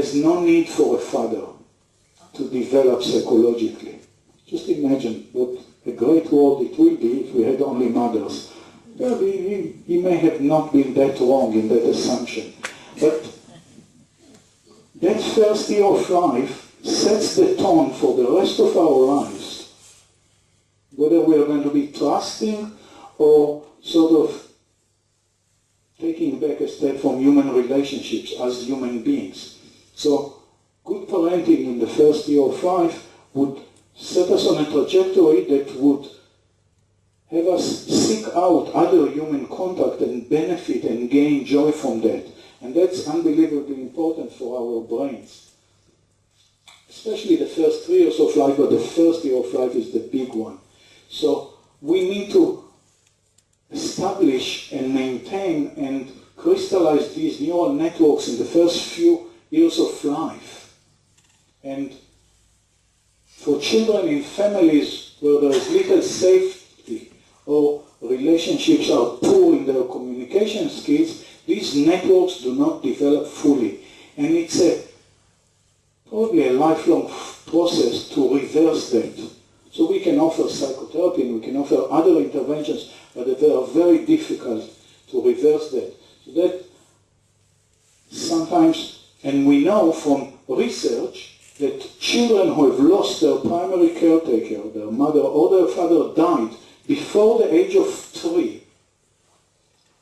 has no need for a father to develop psychologically. Just imagine what a great world it will be if we had only mothers. Well, he may have not been that wrong in that assumption. But that first year of life sets the tone for the rest of our lives. Whether we are going to be trusting or sort of taking back a step from human relationships as human beings. So good parenting in the first year of life would set us on a trajectory that would have us seek out other human contact and benefit and gain joy from that. And that's unbelievably important for our brains. Especially the first 3 years of life, but the first year of life is the big one. So we need to establish and maintain and crystallize these neural networks in the first few years of life. And for children in families where there is little safety or relationships are poor in their communication skills, these networks do not develop fully. And it's probably a lifelong process to reverse that. So we can offer psychotherapy and we can offer other interventions, but they are very difficult to reverse that. So that sometimes, and we know from research, that children who have lost their primary caretaker, their mother or their father, died before the age of 3.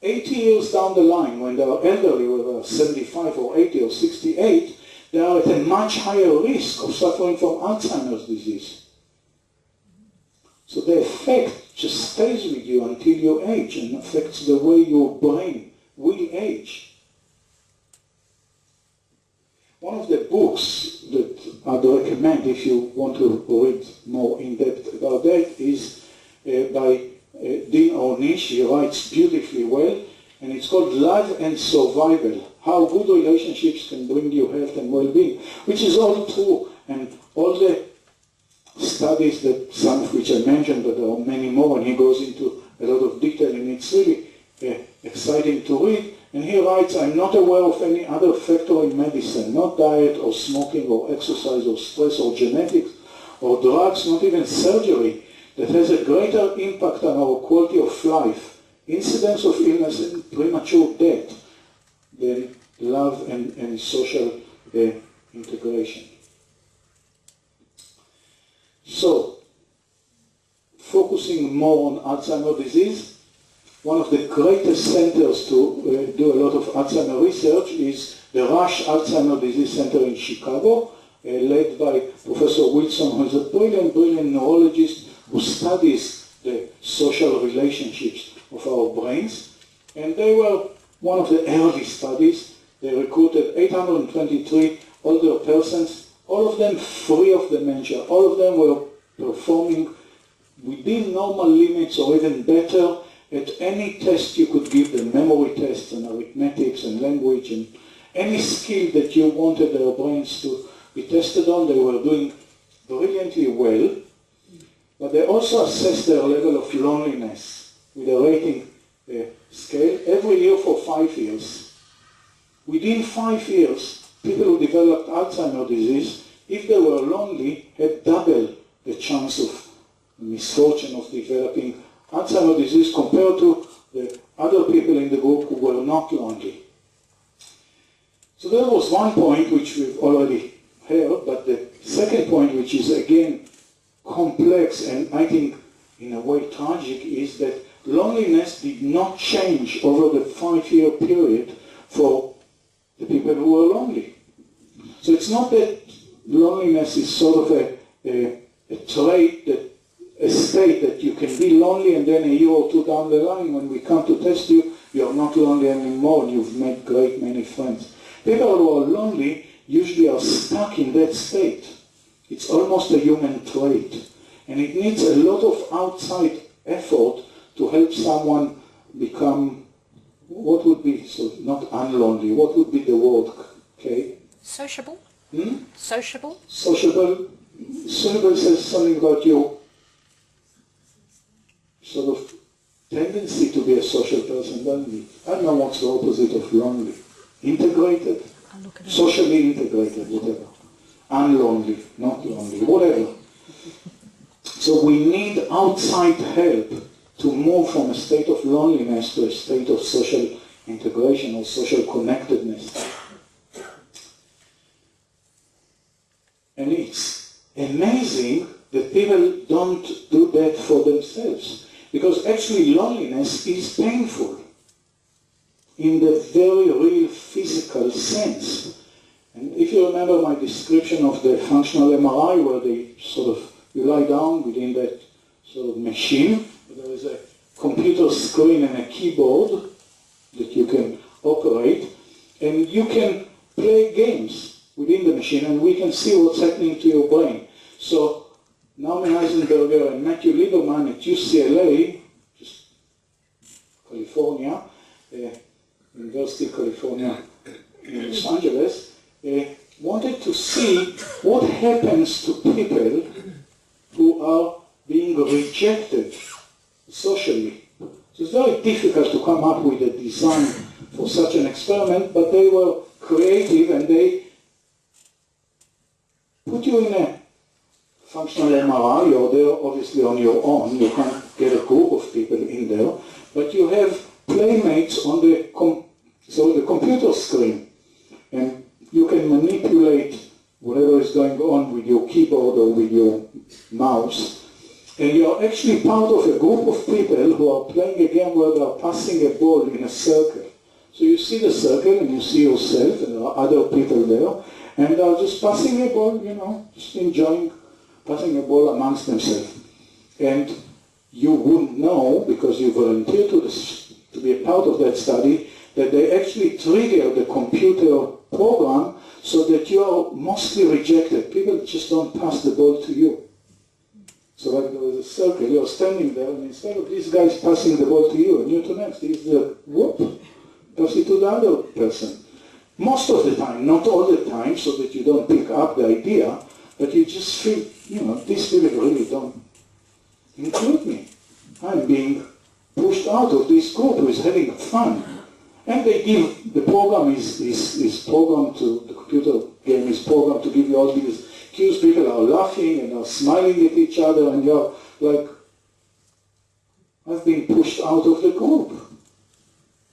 80 years down the line, when they are elderly, whether they are 75 or 80 or 68, they are at a much higher risk of suffering from Alzheimer's disease. So the effect just stays with you until you age and affects the way your brain will age. One of the books that I'd recommend if you want to read more in depth about that is by Dean Ornish. He writes beautifully well, and it's called Love and Survival, How Good Relationships Can Bring You Health and Well-Being, which is all true, and all the studies, that some of which I mentioned, but there are many more, and he goes into a lot of detail, and it's really exciting to read. And he writes, I'm not aware of any other factor in medicine, not diet or smoking or exercise or stress or genetics or drugs, not even surgery, that has a greater impact on our quality of life, incidence of illness and premature death, than love and social integration. So, focusing more on Alzheimer's disease, one of the greatest centers to do a lot of Alzheimer research is the Rush Alzheimer Disease Center in Chicago, led by Professor Wilson, who is a brilliant, brilliant neurologist who studies the social relationships of our brains. And they were one of the early studies. They recruited 823 older persons, all of them free of dementia. All of them were performing within normal limits or even better at any test you could give them, memory tests and arithmetics and language and any skill that you wanted their brains to be tested on. They were doing brilliantly well, but they also assessed their level of loneliness with a rating scale every year for 5 years. Within 5 years, people who developed Alzheimer's disease, if they were lonely, had double the chance of misfortune of developing Alzheimer's disease compared to the other people in the group who were not lonely. So that was one point which we've already heard, but the second point, which is again complex and I think in a way tragic, is that loneliness did not change over the 5-year period for the people who were lonely. So it's not that loneliness is sort of a trait, that a state that you can be lonely and then a year or two down the line when we come to test you, you're not lonely anymore and you've made great many friends. People who are lonely usually are stuck in that state. It's almost a human trait. And it needs a lot of outside effort to help someone become, what would be, so not unlonely, what would be the word, okay? Sociable? Sociable? Sociable. Sociable says something about your sort of tendency to be a social person, doesn't it? I don't know what's the opposite of lonely. Integrated? socially integrated, whatever. Unlonely, not lonely, whatever. So we need outside help to move from a state of loneliness to a state of social integration or social connectedness. And it's amazing that people don't do that for themselves, because actually loneliness is painful in the very real physical sense. And if you remember my description of the functional MRI, where they sort of, you lie down within that sort of machine, there is a computer screen and a keyboard that you can operate, and you can play games within the machine, and we can see what's happening to your brain. So Naomi Eisenberger and Matthew Lieberman at UCLA, just California, University of California in Los Angeles, wanted to see what happens to people who are being rejected socially. So it's very difficult to come up with a design for such an experiment, but they were creative and they put you in a functional MRI. You're there obviously on your own. You can't get a group of people in there, but you have playmates on the computer screen, and you can manipulate whatever is going on with your keyboard or with your mouse. And you're actually part of a group of people who are playing a game where they're passing a ball in a circle. So you see the circle and you see yourself, and there are other people there, and they're just passing a ball, you know, just enjoying passing a ball amongst themselves. And you wouldn't know, because you volunteered to be a part of that study, that they actually trigger the computer program so that you are mostly rejected. People just don't pass the ball to you. So like there was a circle, you're standing there, and instead of these guys passing the ball to you and you to next, is the whoop, pass it to the other person. Most of the time, not all the time, so that you don't pick up the idea, but you just feel, you know, these people really don't include me. I'm being pushed out of this group who is having fun. And they give, the program is programmed to, the computer game is programmed to give you all these cues. People are laughing and are smiling at each other, and you're like, I've been pushed out of the group.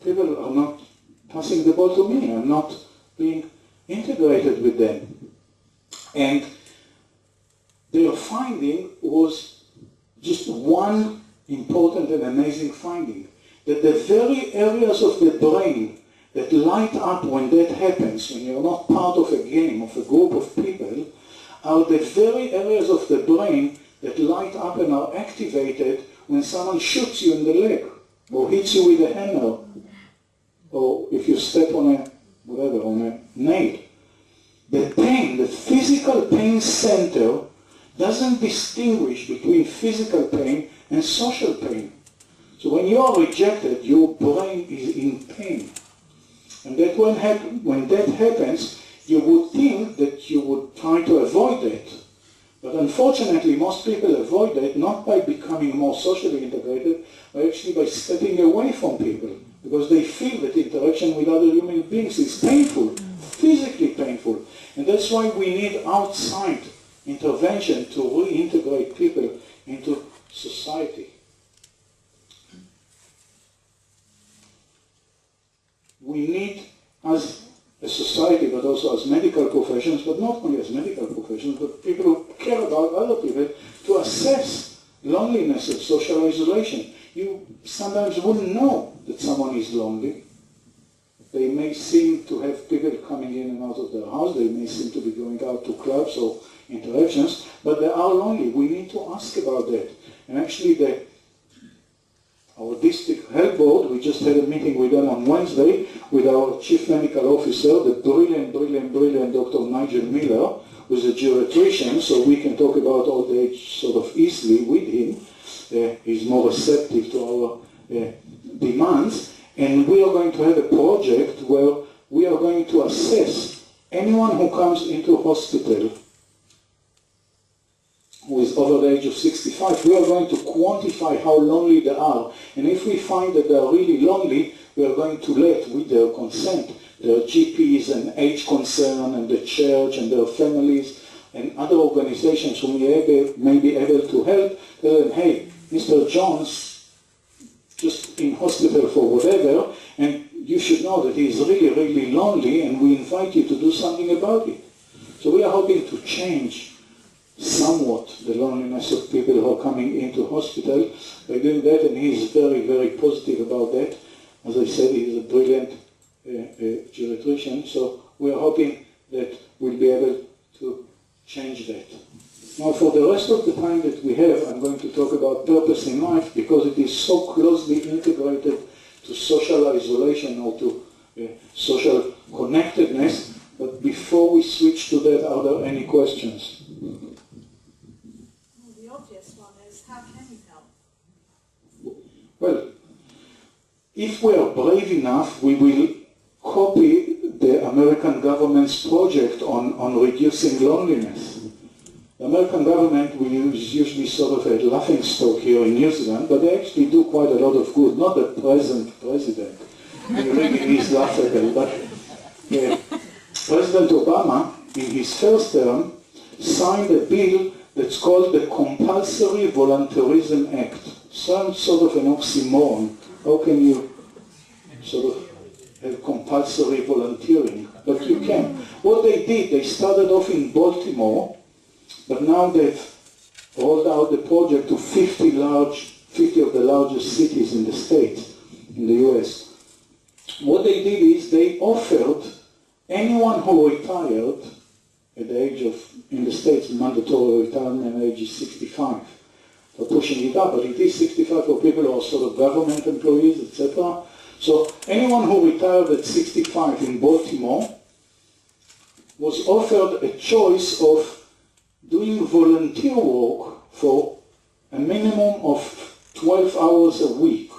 People are not passing the ball to me. I'm not being integrated with them. And their finding was just one important and amazing finding, that the very areas of the brain that light up when that happens, when you're not part of a game, of a group of people, are the very areas of the brain that light up and are activated when someone shoots you in the leg, or hits you with a hammer, or if you step on a, whatever, on a nail. The pain, the physical pain center, doesn't distinguish between physical pain and social pain. So when you are rejected, your brain is in pain. And that when that happens, you would think that you would try to avoid that. But unfortunately, most people avoid that not by becoming more socially integrated, but actually by stepping away from people, because they feel that interaction with other human beings is painful, physically painful. And that's why we need outside intervention to reintegrate people into society. We need, as a society, but also as medical professions, but not only as medical professions, but people who care about other people, to assess loneliness and social isolation. You sometimes wouldn't know that someone is lonely. They may seem to have people coming in and out of their house, they may seem to be going out to clubs or interactions, but they are lonely. We need to ask about that. And actually our district health board, we just had a meeting with them on Wednesday with our chief medical officer, the brilliant Dr. Nigel Miller, who's a geriatrician, so we can talk about old age sort of easily with him. He's more receptive to our demands. And we are going to have a project where we are going to assess anyone who comes into hospital who is over the age of 65. We are going to quantify how lonely they are. And if we find that they are really lonely, we are going to let, with their consent, their GPs and age concern and the church and their families and other organizations who may be able to help, tell them, hey, Mr. Jones just in hospital for whatever, and you should know that he's really, really lonely, and we invite you to do something about it. So we are hoping to change somewhat the loneliness of people who are coming into hospital by doing that, and he's very, very positive about that. As I said, he's a brilliant geriatrician, so we are hoping that we'll be able to change that. Now, for the rest of the time that we have, I'm going to talk about purpose in life because it is so closely integrated to social isolation or to social connectedness. But before we switch to that, are there any questions? Well, the obvious one is, how can you help? Well, if we are brave enough, we will copy the American government's project on reducing loneliness. The American government is usually sort of a laughingstock here in New Zealand, but they actually do quite a lot of good. Not the present president, he really is laughable, but President Obama, in his first term, signed a bill that's called the Compulsory Volunteerism Act. Sounds sort of an oxymoron. How can you sort of have compulsory volunteering? But you can. What they did, they started off in Baltimore, but now they've rolled out the project to 50 of the largest cities in the state, in the US. What they did is they offered anyone who retired at the age of, in the States, mandatory retirement age is 65. They're pushing it up, but it is 65 for people who are sort of government employees, etc. So anyone who retired at 65 in Baltimore was offered a choice of doing volunteer work for a minimum of 12 hours a week.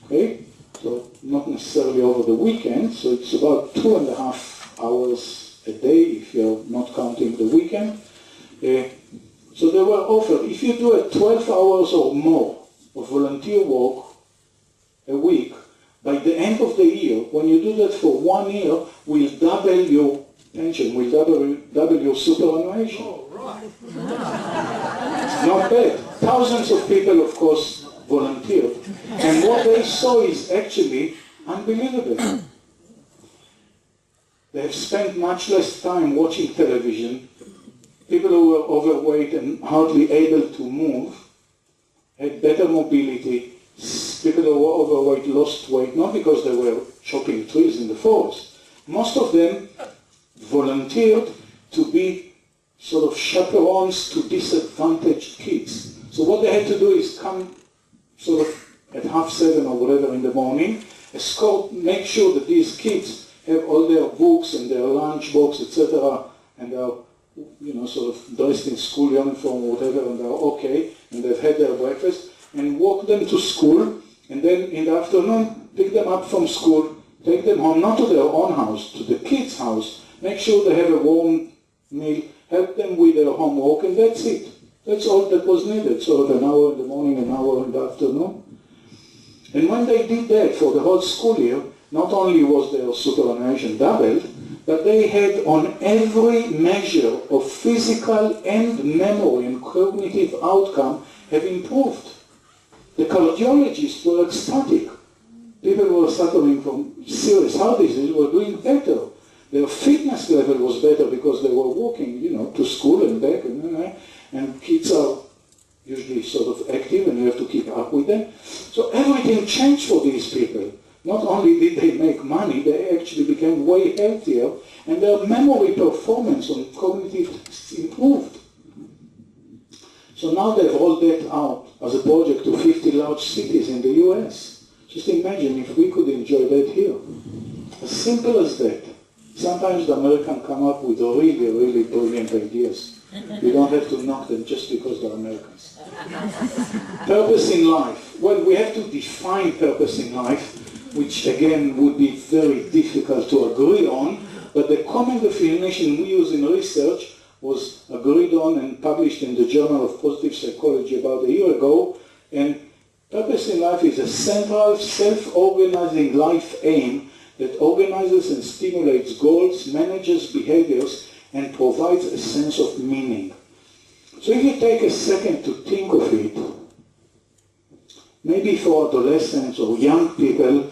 Okay? So not necessarily over the weekend, so it's about 2.5 hours a day if you're not counting the weekend. So they were offered, if you do 12 hours or more of volunteer work a week, by the end of the year, when you do that for 1 year, we'll double your pension, we'll double your superannuation. Oh, right. Not bad. Thousands of people, of course, volunteered. And what they saw is actually unbelievable. They have spent much less time watching television. People who were overweight and hardly able to move had better mobility. People who were overweight lost weight, not because they were chopping trees in the forest. Most of them volunteered to be sort of chaperones to disadvantaged kids. So what they had to do is come sort of at 6:30 or whatever in the morning, escort, make sure that these kids have all their books and their lunch box, etc., and are, you know, sort of dressed in school uniform or whatever, and they're okay, and they've had their breakfast, and walk them to school, and then in the afternoon, pick them up from school, take them home, not to their own house, to the kids' house, make sure they have a warm meal, help them with their homework, and that's it. That's all that was needed, sort of an hour in the morning, an hour in the afternoon. And when they did that for the whole school year, not only was their superannuation doubled, but they had on every measure of physical and memory and cognitive outcome have improved. The cardiologists were ecstatic. People who were suffering from serious heart disease were doing better. Their fitness level was better because they were walking, you know, to school and back, and kids are usually sort of active and you have to keep up with them. So everything changed for these people. Not only did they make money, they actually became way healthier, and their memory performance on cognitive improved. So now they've rolled that out as a project to 50 large cities in the US. Just imagine if we could enjoy that here. As simple as that. Sometimes the Americans come up with really, really brilliant ideas. You don't have to knock them just because they're Americans. Purpose in life. Well, we have to define purpose in life, which again would be very difficult to agree on, but the common definition we use in research was agreed on and published in the Journal of Positive Psychology about a year ago, and purpose in life is a central, self-organizing life aim that organizes and stimulates goals, manages behaviors, and provides a sense of meaning. So if you take a second to think of it, maybe for adolescents or young people,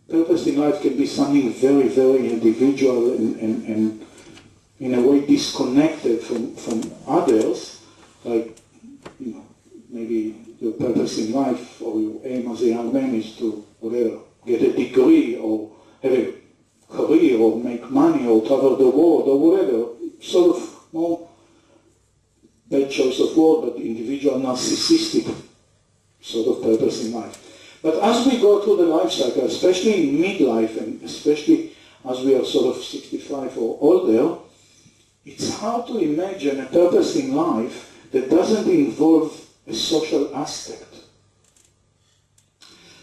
purpose in life can be something very, very individual and in a way disconnected from others, like, you know, maybe your purpose in life or your aim as a young man is to, whatever, get a degree or have a career or make money or travel the world or whatever, sort of more bad choice of word, but individual narcissistic sort of purpose in life. But as we go through the life cycle, especially in midlife and especially as we are sort of 65 or older, it's hard to imagine a purpose in life that doesn't involve a social aspect.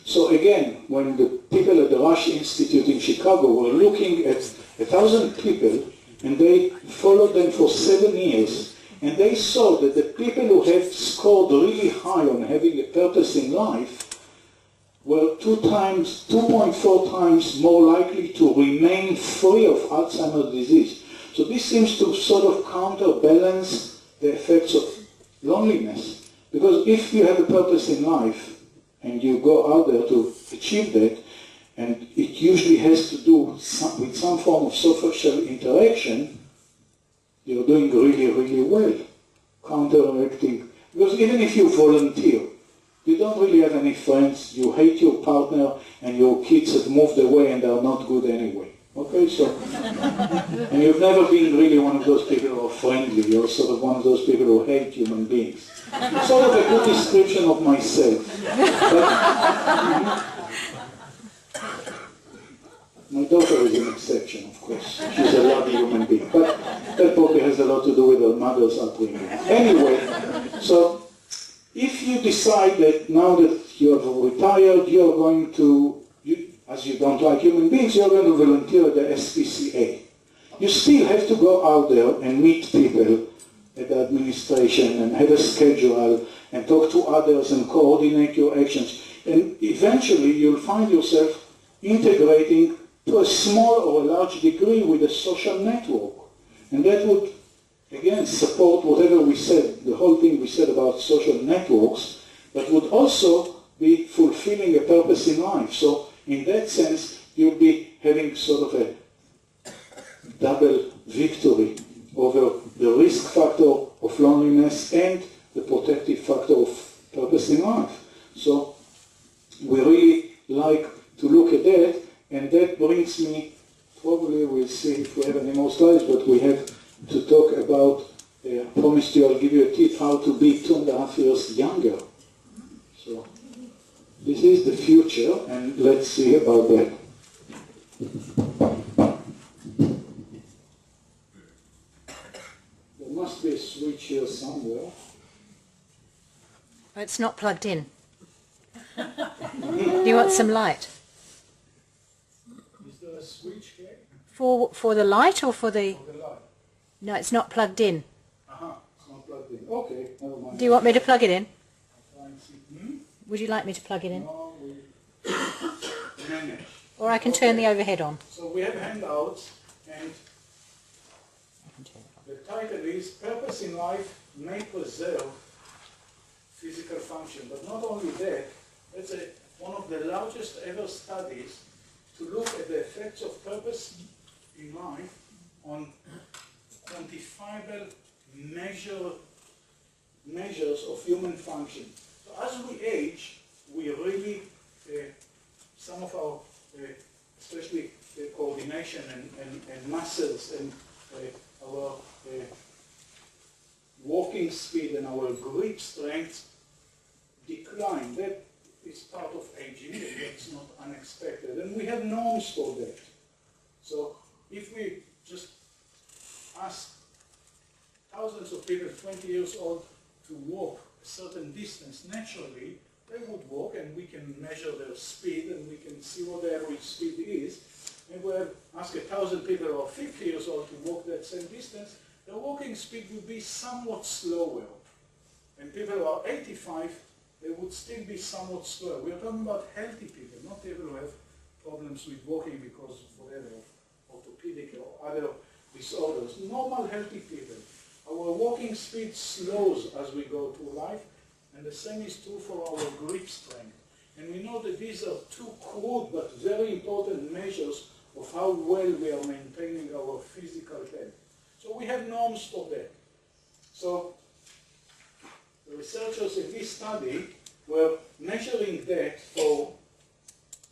So again, when the people at the Rush Institute in Chicago were looking at 1,000 people and they followed them for 7 years, and they saw that the people who have scored really high on having a purpose in life were 2.4 times more likely to remain free of Alzheimer's disease. So this seems to sort of counterbalance the effects of loneliness. Because if you have a purpose in life and you go out there to achieve that, and it usually has to do with some form of social interaction, you're doing really, really well, counteracting. Because even if you volunteer, you don't really have any friends, you hate your partner, and your kids have moved away and they are not good anyway. Okay, so, and you've never been really one of those people who are friendly, you're sort of one of those people who hate human beings. It's sort of a good description of myself. But, my daughter is an exception, of course. She's a lovely human being. But that probably has a lot to do with her mother's upbringing. Anyway, so if you decide that now that you have retired, you're going to, as you don't like human beings, you're going to volunteer at the SPCA. You still have to go out there and meet people at the administration and have a schedule and talk to others and coordinate your actions. And eventually you'll find yourself integrating to a small or a large degree with a social network. And that would, again, support whatever we said, the whole thing we said about social networks, but would also be fulfilling a purpose in life. So in that sense, you'll be having sort of a double victory over the risk factor of loneliness and the protective factor of purpose in life. So we really like to look at that, and that brings me, probably we'll see if we have any more slides, but we have to talk about, I promised you I'll give you a tip how to be 2.5 years younger. So this is the future, and let's see about that. There must be a switch here somewhere. It's not plugged in. Do you want some light? Is there a switch here? For the light or for the... For the light. No, it's not plugged in. Aha, it's not plugged in. Okay, never mind. Do you want me to plug it in? I'll try and see. Would you like me to plug it in? No, we manage. Or I can turn the overhead on. So we have handouts, and the title is Purpose in Life May Preserve Physical Function. But not only that, it's one of the largest ever studies to look at the effects of purpose in life on quantifiable measures of human function. So as we age, we really, some of our, especially coordination and muscles and our walking speed and our grip strength decline. That is part of aging, and that's not unexpected. And we have norms for that. So if we just ask thousands of people 20 years old to walk a certain distance naturally, they would walk, and we can measure their speed and we can see what their average speed is. And we ask 1,000 people who are 50 years old to walk that same distance, their walking speed would be somewhat slower. And people who are 85, they would still be somewhat slower. We are talking about healthy people, not people who have problems with walking because of whatever, orthopedic or other disorders. Normal, healthy people. Our walking speed slows as we go through life, and the same is true for our grip strength. And we know that these are two crude but very important measures of how well we are maintaining our physical health. So we have norms for that. So the researchers in this study were measuring that for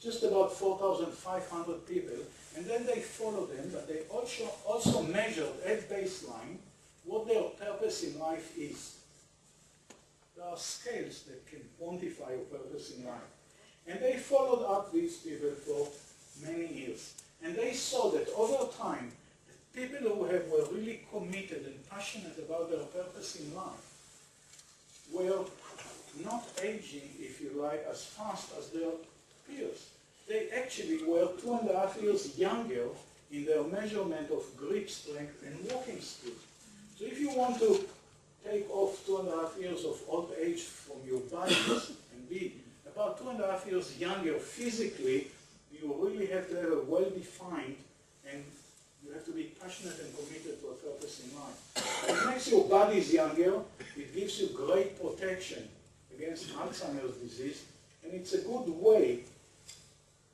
just about 4,500 people, and then they followed them, but they also measured at baseline what their purpose in life is. There are scales that can quantify your purpose in life. And they followed up these people for many years. And they saw that over time, the people who were really committed and passionate about their purpose in life were not aging, if you like, as fast as their peers. They actually were 2.5 years younger in their measurement of grip strength and walking speed. So if you want to take off 2.5 years of old age from your bodies and be about 2.5 years younger physically, you really have to have a well-defined, and you have to be passionate and committed to a purpose in life. It makes your bodies younger, it gives you great protection against Alzheimer's disease, and it's a good way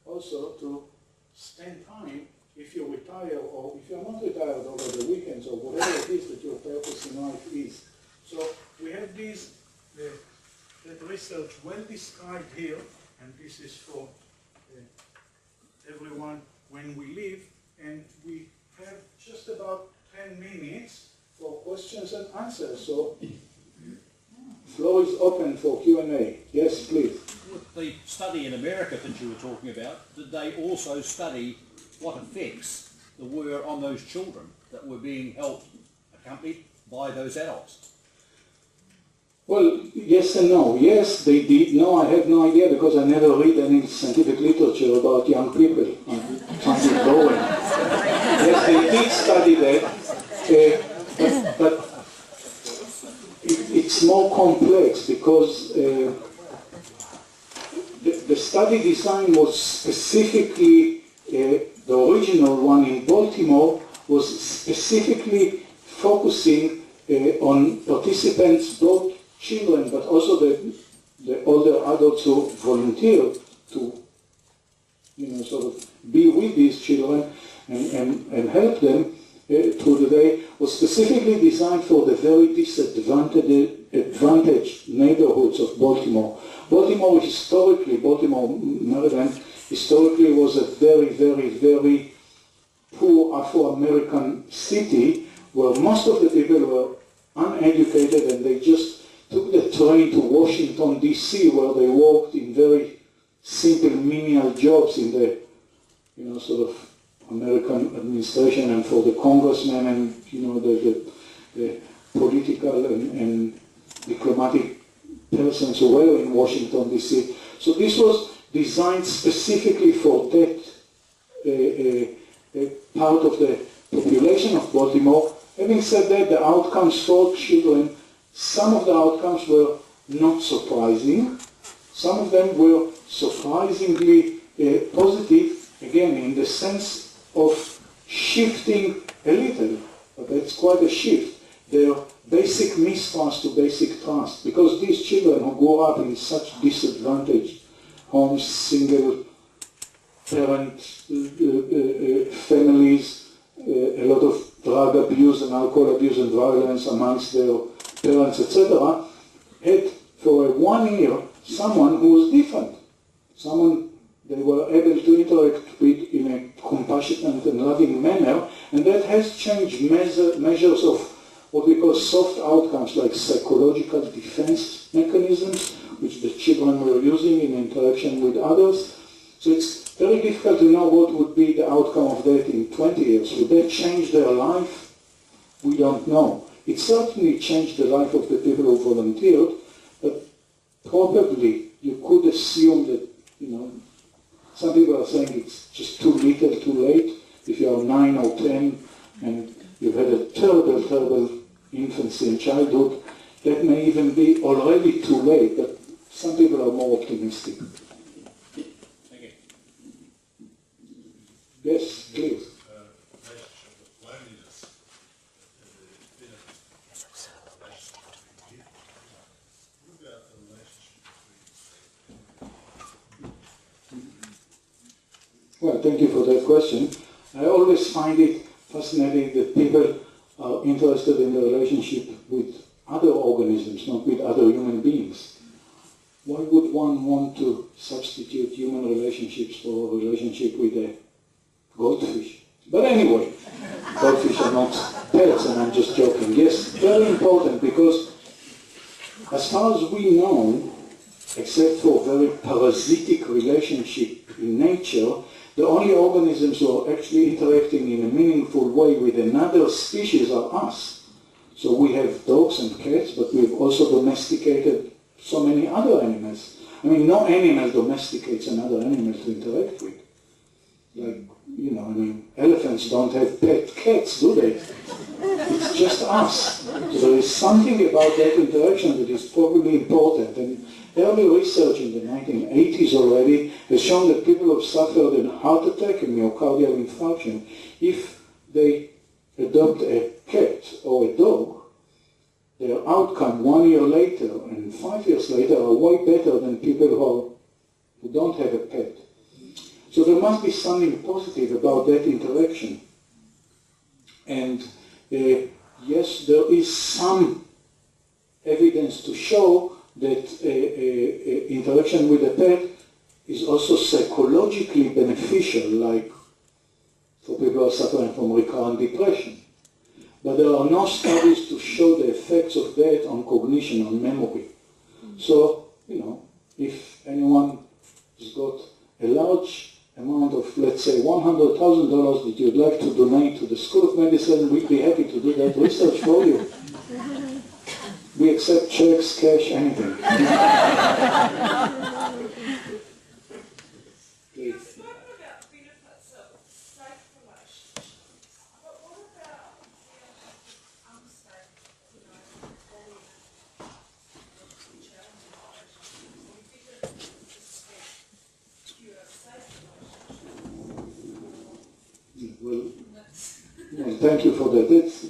also to spend time if you retire, or if you're not retired over the weekends, or whatever it is that your purpose in life is. So we have these, that research well described here, and this is for everyone when we leave, and we have just about 10 minutes for questions and answers. So floor is open for Q&A. Yes, please. The study in America that you were talking about, did they also study what effects there were on those children that were being helped, accompanied by those adults? Well, yes and no. Yes, they did. No, I have no idea because I never read any scientific literature about young people. I find it boring. Yes, they did study that, but it's more complex because the study design was specifically, the original one in Baltimore was specifically focusing on participants, both children, but also the older adults who volunteered to, sort of be with these children and help them through the day, was specifically designed for the very disadvantaged neighborhoods of Baltimore. Baltimore, Maryland, historically was a very, very, very poor Afro-American city where most of the people were uneducated, and they just took the train to Washington, D.C., where they worked in very simple menial jobs in the, sort of American administration, and for the congressmen and, the political and diplomatic persons who were in Washington, D.C. So this was designed specifically for that part of the population of Baltimore. Having said that, the outcomes for children, some of the outcomes were not surprising. Some of them were surprisingly positive, again, in the sense of shifting a little, but that's quite a shift, their basic mistrust to basic trust. Because these children who grew up in such disadvantaged homes, single parent families, a lot of drug abuse and alcohol abuse and violence amongst their parents, etc., had for 1 year someone who was different, someone they were able to interact with in a compassionate and loving manner, and that has changed measures of what we call soft outcomes, like psychological defense mechanisms, which the children were using in interaction with others. So it's very difficult to know what would be the outcome of that in 20 years. Would that change their life? We don't know. It certainly changed the life of the people who volunteered, but probably you could assume that, some people are saying it's just too little, too late. If you are 9 or 10 and you've had a terrible, terrible infancy and childhood, that may even be already too late, but some people are more optimistic. Thank you. Yes, please. Relationship with loneliness. What about the relationship between Well, thank you for that question. I always find it fascinating that people are interested in the relationship with other organisms, not with other human beings. Why would one want to substitute human relationships for a relationship with a goldfish? But anyway, goldfish are not pets, and I'm just joking. Yes, very important, because as far as we know, except for very parasitic relationship in nature, the only organisms who are actually interacting in a meaningful way with another species are us. So we have dogs and cats, but we've also domesticated so many other animals. I mean, no animal domesticates another animal to interact with. Like, you know, I mean, elephants don't have pet cats, do they? It's just us. So there is something about that interaction that is probably important. And early research in the 1980s already has shown that people who have suffered a heart attack and myocardial infarction, if they adopt a cat or a dog, their outcome 1 year later and 5 years later are way better than people who don't have a pet. So there must be something positive about that interaction. And yes, there is some evidence to show that interaction with a pet is also psychologically beneficial, like for people who are suffering from recurrent depression. But there are no studies to show the effects of that on cognition, on memory. So, you know, if anyone has got a large amount of, let's say, $100,000 that you'd like to donate to the School of Medicine, we'd be happy to do that research for you. We accept checks, cash, anything. You've spoken about the benefits of safe relationships, but what about the unsafe, challenging relationships? We didn't suspect fewer safe relationships. Well, thank you for that. It's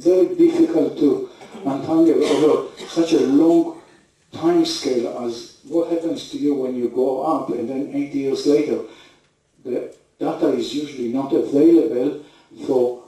very difficult to untangle over such a long time scale as what happens to you when you grow up and then 8 years later. The data is usually not available for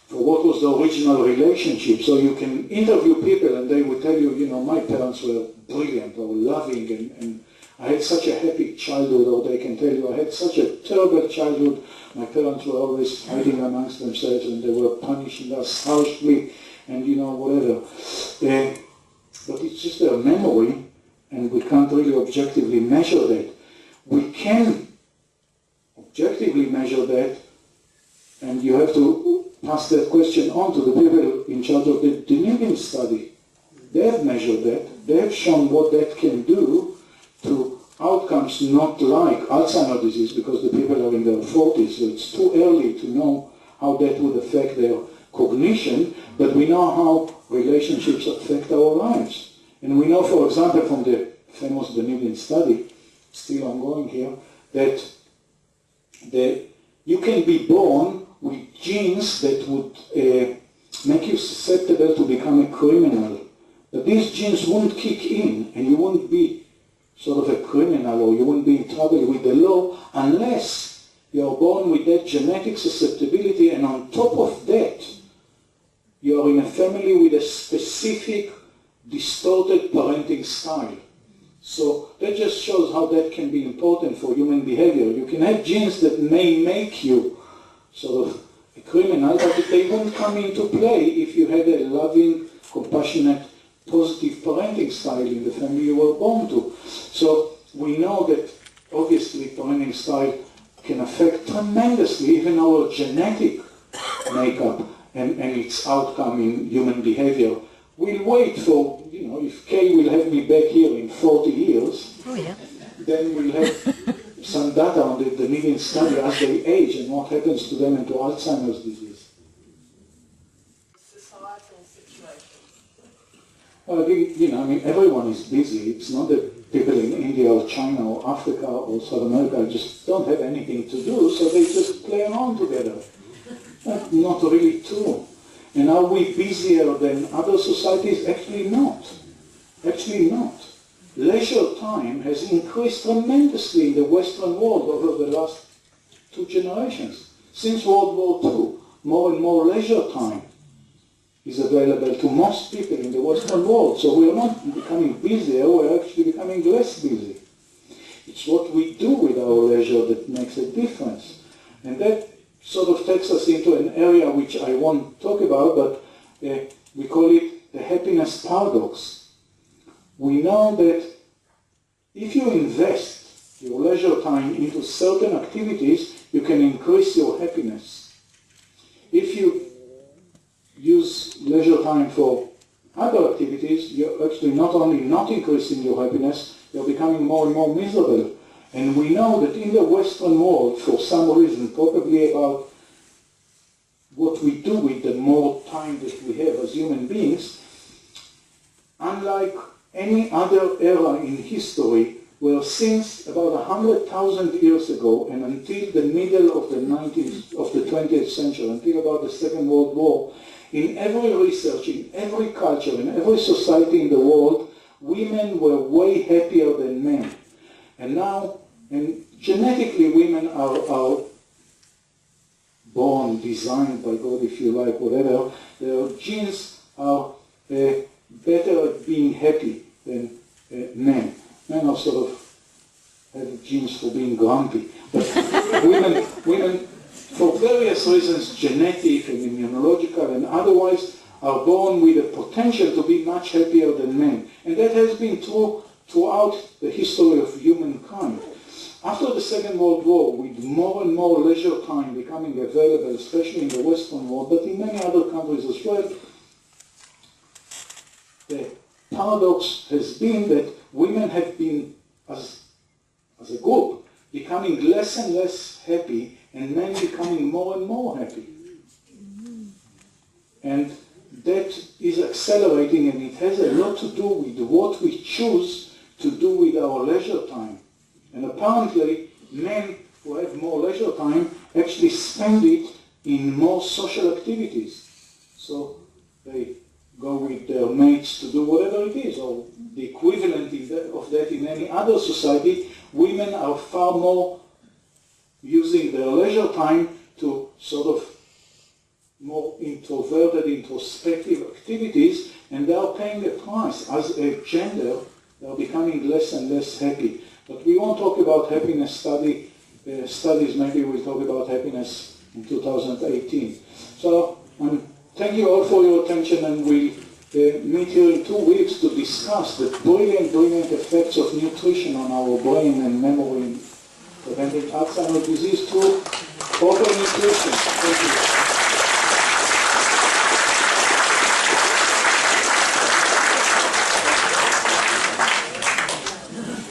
what was the original relationship. So you can interview people and they will tell you, you know, my parents were brilliant or loving and I had such a happy childhood, or they can tell you I had such a terrible childhood. My parents were always fighting amongst themselves and they were punishing us harshly and, you know, whatever. But it's just a memory and we can't really objectively measure that. We can objectively measure that, and you have to pass that question on to the people in charge of the Dunedin Study. They have measured that. They have shown what that can do to outcomes not like Alzheimer's disease, because the people are in their 40s, so it's too early to know how that would affect their cognition, but we know how relationships affect our lives. And we know, for example, from the famous Dunedin Study, still ongoing here, that you can be born with genes that would make you susceptible to become a criminal. But these genes won't kick in, and you won't be sort of a criminal, or you won't be in trouble with the law unless you are born with that genetic susceptibility, and on top of that, you are in a family with a specific distorted parenting style. So that just shows how that can be important for human behavior. You can have genes that may make you sort of a criminal, but they won't come into play if you had a loving, compassionate, positive parenting style in the family you were born to. So we know that obviously parenting style can affect tremendously even our genetic makeup and its outcome in human behavior. We'll wait for, you know, if Kay will have me back here in 40 years, then we'll have some data on the Dunedin Study as they age and what happens to them and to Alzheimer's disease. Societal situations. Well, I think, you know, I mean, everyone is busy. It's not that people in India or China or Africa or South America just don't have anything to do, so they just play around together. That's not really true. And are we busier than other societies? Actually not. Actually not. Leisure time has increased tremendously in the Western world over the last 2 generations. Since World War II, more and more leisure time is available to most people in the Western world. So we are not becoming busier, we're actually becoming less busy. It's what we do with our leisure that makes a difference. And that sort of takes us into an area which I won't talk about, but we call it the happiness paradox. We know that if you invest your leisure time into certain activities, you can increase your happiness. If you use leisure time for other activities, you're actually not only not increasing your happiness, you're becoming more and more miserable. And we know that in the Western world, for some reason, probably about what we do with the more time that we have as human beings, unlike any other era in history, where since about 100,000 years ago and until the middle of the 20th century, until about the Second World War, in every research, in every culture, in every society in the world, women were way happier than men. And now, and genetically women are born, designed by God, if you like, whatever. Their genes are better at being happy than men. Men are sort of have genes for being grumpy. But women, for various reasons, genetic and immunological and otherwise, are born with a potential to be much happier than men. And that has been true throughout the history of humankind. After the Second World War, with more and more leisure time becoming available, especially in the Western world, but in many other countries as well, the paradox has been that women have been, as a group, becoming less and less happy, and men becoming more and more happy. And that is accelerating, and it has a lot to do with what we choose to do with our leisure time. And apparently, men who have more leisure time actually spend it in more social activities. So they go with their mates to do whatever it is, or the equivalent of that in any other society. Women are far more using their leisure time to sort of more introverted, introspective activities, and they are paying a price. As a gender, they are becoming less and less happy. But we won't talk about happiness studies. Maybe we'll talk about happiness in 2018. So thank you all for your attention, and we'll meet here in 2 weeks to discuss the brilliant effects of nutrition on our brain and memory, preventing Alzheimer's disease through proper nutrition. Thank you.